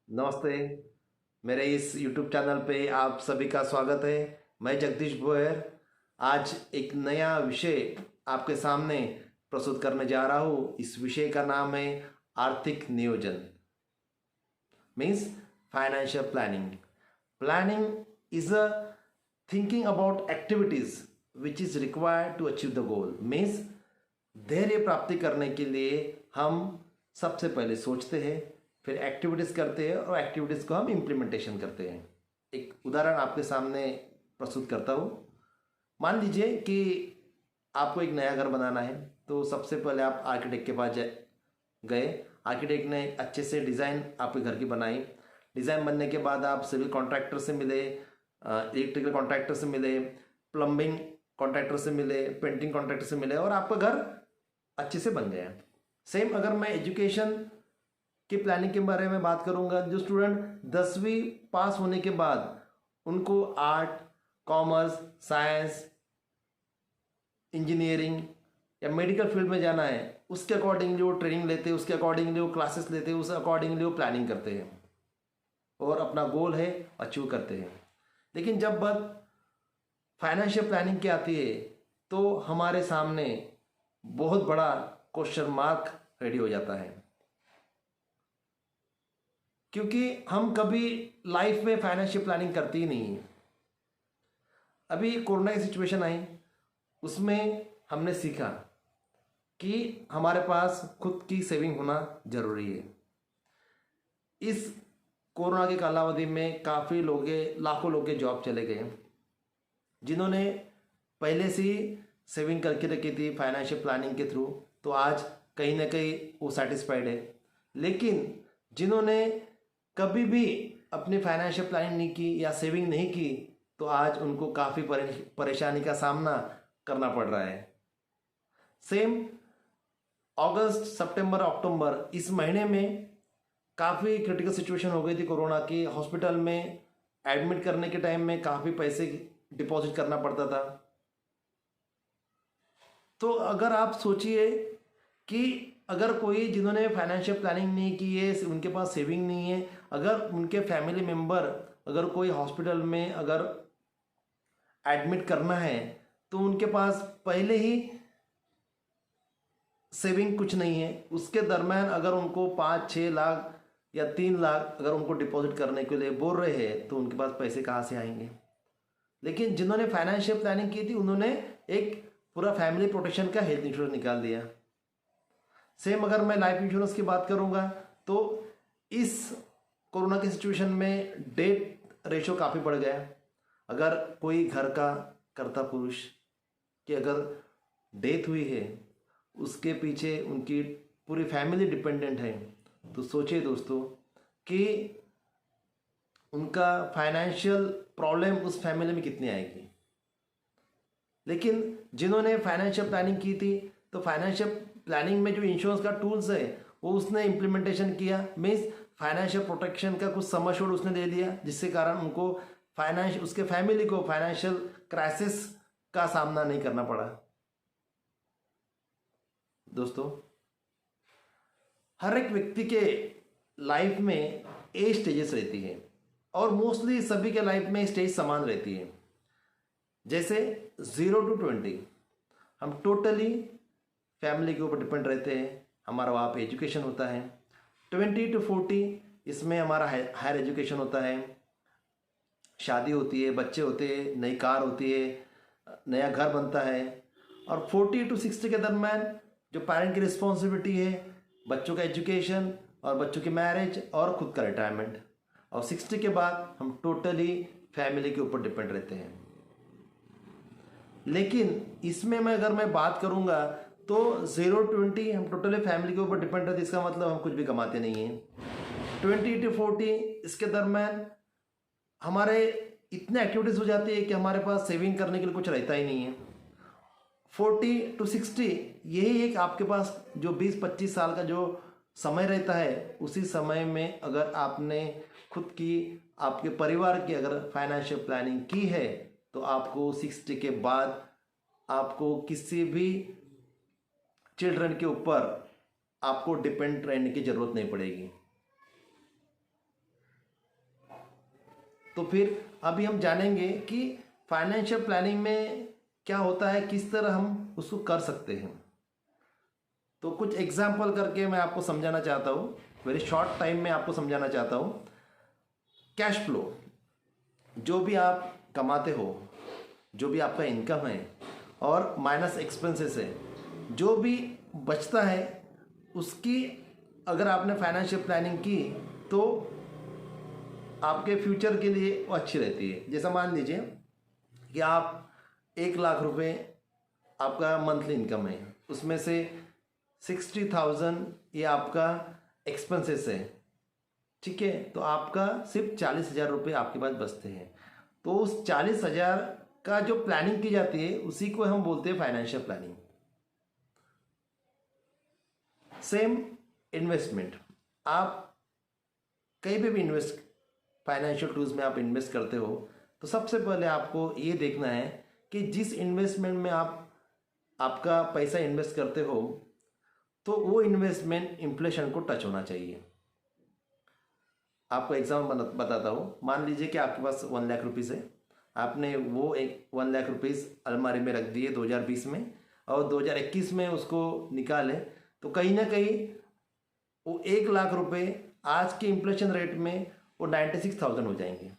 नमस्ते। मेरे इस YouTube चैनल पे आप सभी का स्वागत है। मैं जगदीश भोयर आज एक नया विषय आपके सामने प्रस्तुत करने जा रहा हूँ। इस विषय का नाम है आर्थिक नियोजन, means financial planning. Planning is a thinking about activities which is required to achieve the goal. Means धैर्य प्राप्ति करने के लिए हम सबसे पहले सोचते हैं, फिर एक्टिविटीज़ करते हैं और एक्टिविटीज़ को हम इम्प्लीमेंटेशन करते हैं। एक उदाहरण आपके सामने प्रस्तुत करता हूँ। मान लीजिए कि आपको एक नया घर बनाना है, तो सबसे पहले आप आर्किटेक्ट के पास गए। आर्किटेक्ट ने अच्छे से डिज़ाइन आपके घर की बनाई। डिज़ाइन बनने के बाद आप सिविल कॉन्ट्रैक्टर से मिले, इलेक्ट्रिकल कॉन्ट्रैक्टर से मिले, प्लम्बिंग कॉन्ट्रैक्टर से मिले, पेंटिंग कॉन्ट्रैक्टर से मिले और आपका घर अच्छे से बन गया। सेम अगर मैं एजुकेशन की प्लानिंग के बारे में बात करूंगा, जो स्टूडेंट 10वीं पास होने के बाद उनको आर्ट, कॉमर्स, साइंस, इंजीनियरिंग या मेडिकल फील्ड में जाना है, उसके अकॉर्डिंगली वो ट्रेनिंग लेते हैं, उसके अकॉर्डिंगली वो क्लासेस लेते हैं, उस अकॉर्डिंगली वो प्लानिंग करते हैं और अपना गोल है अचीव करते हैं। लेकिन जब बात फाइनेंशियल प्लानिंग की आती है तो हमारे सामने बहुत बड़ा क्वेश्चन मार्क रेडी हो जाता है, क्योंकि हम कभी लाइफ में फाइनेंशियल प्लानिंग करते ही नहीं है। अभी कोरोना की सिचुएशन आई, उसमें हमने सीखा कि हमारे पास खुद की सेविंग होना जरूरी है। इस कोरोना के कालावधि में काफ़ी लोग, लाखों लोग के जॉब चले गए। जिन्होंने पहले से ही सेविंग करके रखी थी फाइनेंशियल प्लानिंग के थ्रू, तो आज कहीं ना कहीं वो सेटिस्फाइड है। लेकिन जिन्होंने कभी भी अपनी फाइनेंशियल प्लानिंग नहीं की या सेविंग नहीं की, तो आज उनको काफ़ी परेशानी का सामना करना पड़ रहा है। सेम अगस्त, सितंबर, अक्टूबर इस महीने में काफ़ी क्रिटिकल सिचुएशन हो गई थी कोरोना की। हॉस्पिटल में एडमिट करने के टाइम में काफ़ी पैसे डिपॉजिट करना पड़ता था। तो अगर आप सोचिए कि अगर कोई जिन्होंने फाइनेंशियल प्लानिंग नहीं की है, उनके पास सेविंग नहीं है, अगर उनके फैमिली मेम्बर अगर कोई हॉस्पिटल में अगर एडमिट करना है, तो उनके पास पहले ही सेविंग कुछ नहीं है। उसके दरम्यान अगर उनको 5-6 लाख या 3 लाख अगर उनको डिपॉजिट करने के लिए बोल रहे हैं, तो उनके पास पैसे कहाँ से आएंगे। लेकिन जिन्होंने फाइनेंशियल प्लानिंग की थी, उन्होंने एक पूरा फैमिली प्रोटेक्शन का हेल्थ इंश्योरेंस निकाल दिया। सेम अगर मैं लाइफ इंश्योरेंस की बात करूंगा, तो इस कोरोना की सिचुएशन में डेथ रेशो काफ़ी बढ़ गया। अगर कोई घर का कर्ता पुरुष की अगर डेथ हुई है, उसके पीछे उनकी पूरी फैमिली डिपेंडेंट है, तो सोचिए दोस्तों कि उनका फाइनेंशियल प्रॉब्लम उस फैमिली में कितनी आएगी। लेकिन जिन्होंने फाइनेंशियल प्लानिंग की थी, तो फाइनेंशियल प्लानिंग में जो इंश्योरेंस का टूल्स है वो उसने इम्प्लीमेंटेशन किया। मीन्स फाइनेंशियल प्रोटेक्शन का कुछ सम एश्योर्ड उसने दे दिया, जिससे कारण उनको उसके फैमिली को फाइनेंशियल क्राइसिस का सामना नहीं करना पड़ा। दोस्तों, हर एक व्यक्ति के लाइफ में एज स्टेजेस रहती है और मोस्टली सभी के लाइफ में स्टेज समान रहती है। जैसे 0 to 20 हम टोटली फैमिली के ऊपर डिपेंड रहते हैं, हमारा वहाँ पे एजुकेशन होता है। 20 to 40 इसमें हमारा हायर एजुकेशन होता है, शादी होती है, बच्चे होते हैं, नई कार होती है, नया घर बनता है। और 40 to 60 के दरम्यान जो पेरेंट की रिस्पॉन्सिबिलिटी है, बच्चों का एजुकेशन और बच्चों की मैरिज और खुद का रिटायरमेंट। और 60 के बाद हम टोटली फैमिली के ऊपर डिपेंड रहते हैं। लेकिन इसमें अगर मैं बात करूंगा, तो 0 to 20 हम टोटली फैमिली के ऊपर डिपेंड रहते, इसका मतलब हम कुछ भी कमाते नहीं हैं। 20 to 40 इसके दरम्यान हमारे इतने एक्टिविटीज़ हो जाती है कि हमारे पास सेविंग करने के लिए कुछ रहता ही नहीं है। 40 to 60 यही एक आपके पास जो 20-25 साल का जो समय रहता है, उसी समय में अगर आपने खुद की, आपके परिवार की अगर फाइनेंशियल प्लानिंग की है, तो आपको 60 के बाद आपको किसी भी चिल्ड्रन के ऊपर आपको डिपेंड रहने की ज़रूरत नहीं पड़ेगी। तो फिर अभी हम जानेंगे कि फाइनेंशियल प्लानिंग में क्या होता है, किस तरह हम उसको कर सकते हैं। तो कुछ एग्जाम्पल करके मैं आपको समझाना चाहता हूँ, वेरी शॉर्ट टाइम में आपको समझाना चाहता हूँ। कैश फ्लो, जो भी आप कमाते हो, जो भी आपका इनकम है और माइनस एक्सपेंसेस है, जो भी बचता है उसकी अगर आपने फाइनेंशियल प्लानिंग की तो आपके फ्यूचर के लिए वो अच्छी रहती है। जैसा मान लीजिए कि आप 1,00,000 रुपये आपका मंथली इनकम है, उसमें से 60,000 ये आपका एक्सपेंसेस है, ठीक है। तो आपका सिर्फ 40,000 रुपये आपके पास बचते हैं। तो उस 40,000 का जो प्लानिंग की जाती है उसी को हम बोलते हैं फाइनेंशियल प्लानिंग। सेम इन्वेस्टमेंट, आप कहीं पे भी इन्वेस्ट फाइनेंशियल टूल्स में आप इन्वेस्ट करते हो तो सबसे पहले आपको ये देखना है कि जिस इन्वेस्टमेंट में आप आपका पैसा इन्वेस्ट करते हो तो वो इन्वेस्टमेंट इन्फ्लेशन को टच होना चाहिए। आपको एग्जाम्पल बताता हूँ। मान लीजिए कि आपके पास 1,00,000 रुपीज़ है, आपने वो एक 1,00,000 रुपीज़ अलमारी में रख दिए 2020 में और 2021 में उसको निकाले तो कहीं ना कहीं वो 1,00,000 रुपये आज के इन्फ्लेशन रेट में वो 96,000 हो जाएंगे।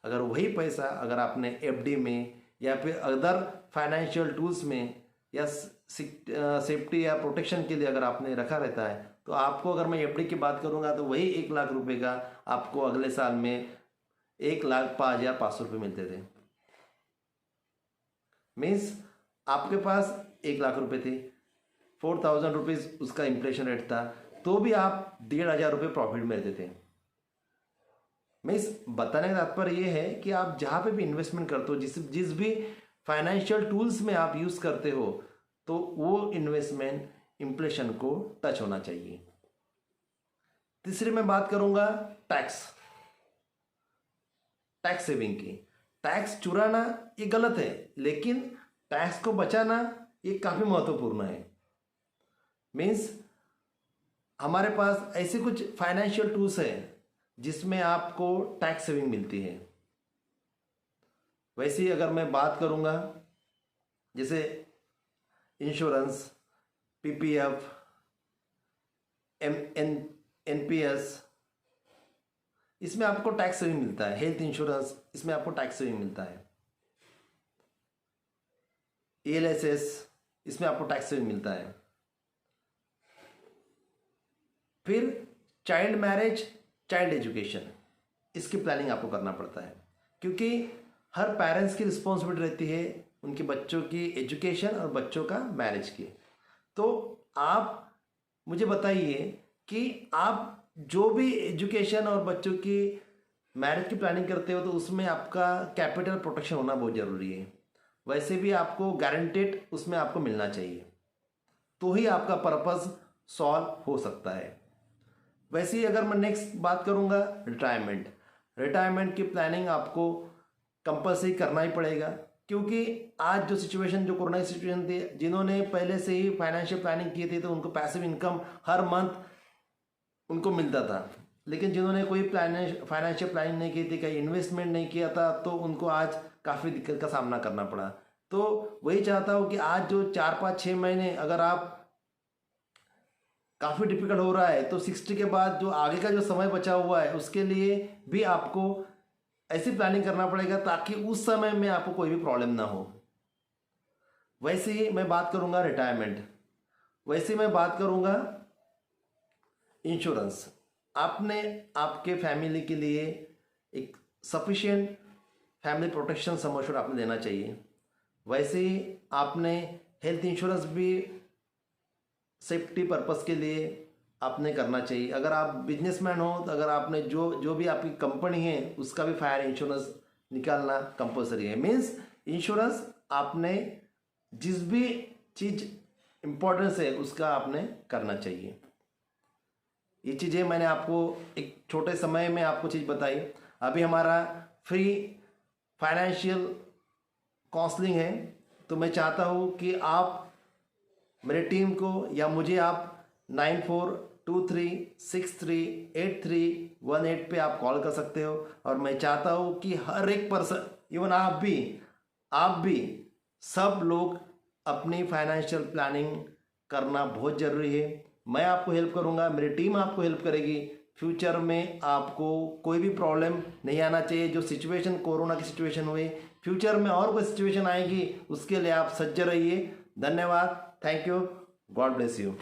अगर वही पैसा अगर आपने एफडी में या फिर अदर फाइनेंशियल टूल्स में या सेफ्टी या प्रोटेक्शन के लिए अगर आपने रखा रहता है तो आपको, अगर मैं एफडी की बात करूंगा तो वही 1,00,000 रुपये का आपको अगले साल में 1,05,500 रुपये मिलते थे। मीन्स आपके पास 1,00,000 रुपये थे, 4,000 रुपीज़ उसका इन्फ्लेशन रेट था, तो भी आप 1,500 रुपये प्रॉफिट में रहते थे। मीन्स बताने का तात्पर्य ये है कि आप जहाँ पे भी इन्वेस्टमेंट करते हो, जिस भी फाइनेंशियल टूल्स में आप यूज़ करते हो तो वो इन्वेस्टमेंट इन्फ्लेशन को टच होना चाहिए। तीसरी मैं बात करूंगा टैक्स सेविंग की। टैक्स चुराना ये गलत है, लेकिन टैक्स को बचाना ये काफ़ी महत्वपूर्ण है। मीन्स हमारे पास ऐसे कुछ फाइनेंशियल टूल्स है जिसमें आपको टैक्स सेविंग मिलती है। वैसे ही अगर मैं बात करूंगा जैसे इंश्योरेंस, पीपीएफ, एनपीएस, इसमें आपको टैक्स सेविंग मिलता है। हेल्थ इंश्योरेंस, इसमें आपको टैक्स सेविंग मिलता है। एलएसएस, इसमें आपको टैक्स सेविंग मिलता है। फिर चाइल्ड मैरिज, चाइल्ड एजुकेशन, इसकी प्लानिंग आपको करना पड़ता है, क्योंकि हर पेरेंट्स की रिस्पॉन्सिबिलिटी रहती है उनके बच्चों की एजुकेशन और बच्चों का मैरिज की। तो आप मुझे बताइए कि आप जो भी एजुकेशन और बच्चों की मैरिज की प्लानिंग करते हो तो उसमें आपका कैपिटल प्रोटेक्शन होना बहुत ज़रूरी है। वैसे भी आपको गारंटेड उसमें आपको मिलना चाहिए, तो ही आपका पर्पस सॉल्व हो सकता है। वैसे ही अगर मैं नेक्स्ट बात करूंगा रिटायरमेंट की प्लानिंग आपको कंपलसरी करना ही पड़ेगा, क्योंकि आज जो सिचुएशन, जो कोरोना की सिचुएशन थी, जिन्होंने पहले से ही फाइनेंशियल प्लानिंग की थी तो उनको पैसिव इनकम हर मंथ उनको मिलता था, लेकिन जिन्होंने कोई फाइनेंशियल प्लानिंग नहीं की थी, कहीं इन्वेस्टमेंट नहीं किया था, तो उनको आज काफ़ी दिक्कत का सामना करना पड़ा। तो वही चाहता हूँ कि आज जो 4-5-6 महीने अगर आप काफ़ी डिफिकल्ट हो रहा है तो 60 के बाद जो आगे का जो समय बचा हुआ है उसके लिए भी आपको ऐसी प्लानिंग करना पड़ेगा ताकि उस समय में आपको कोई भी प्रॉब्लम ना हो। वैसे ही मैं बात करूंगा रिटायरमेंट, वैसे मैं बात करूंगा इंश्योरेंस। आपने आपके फैमिली के लिए एक sufficient family protection sum assured आपने देना चाहिए। वैसे ही आपने हेल्थ इंश्योरेंस भी सेफ्टी पर्पस के लिए आपने करना चाहिए। अगर आप बिजनेसमैन हो तो अगर आपने जो भी आपकी कंपनी है उसका भी फायर इंश्योरेंस निकालना कंपलसरी है। मीन्स इंश्योरेंस आपने जिस भी चीज़ इम्पोर्टेंस है उसका आपने करना चाहिए। ये चीज़ें मैंने आपको एक छोटे समय में आपको चीज़ बताई। अभी हमारा फ्री फाइनेंशियल काउंसलिंग है, तो मैं चाहता हूँ कि आप मेरे टीम को या मुझे आप 23638318 पे आप कॉल कर सकते हो। और मैं चाहता हूँ कि हर एक पर्सन, इवन आप भी सब लोग अपनी फाइनेंशियल प्लानिंग करना बहुत ज़रूरी है। मैं आपको हेल्प करूँगा, मेरी टीम आपको हेल्प करेगी। फ्यूचर में आपको कोई भी प्रॉब्लम नहीं आना चाहिए। जो सिचुएशन कोरोना की सिचुएशन हुई, फ्यूचर में और कोई सिचुएशन आएगी, उसके लिए आप सज्ज रहिए। धन्यवाद, thank you, God bless you.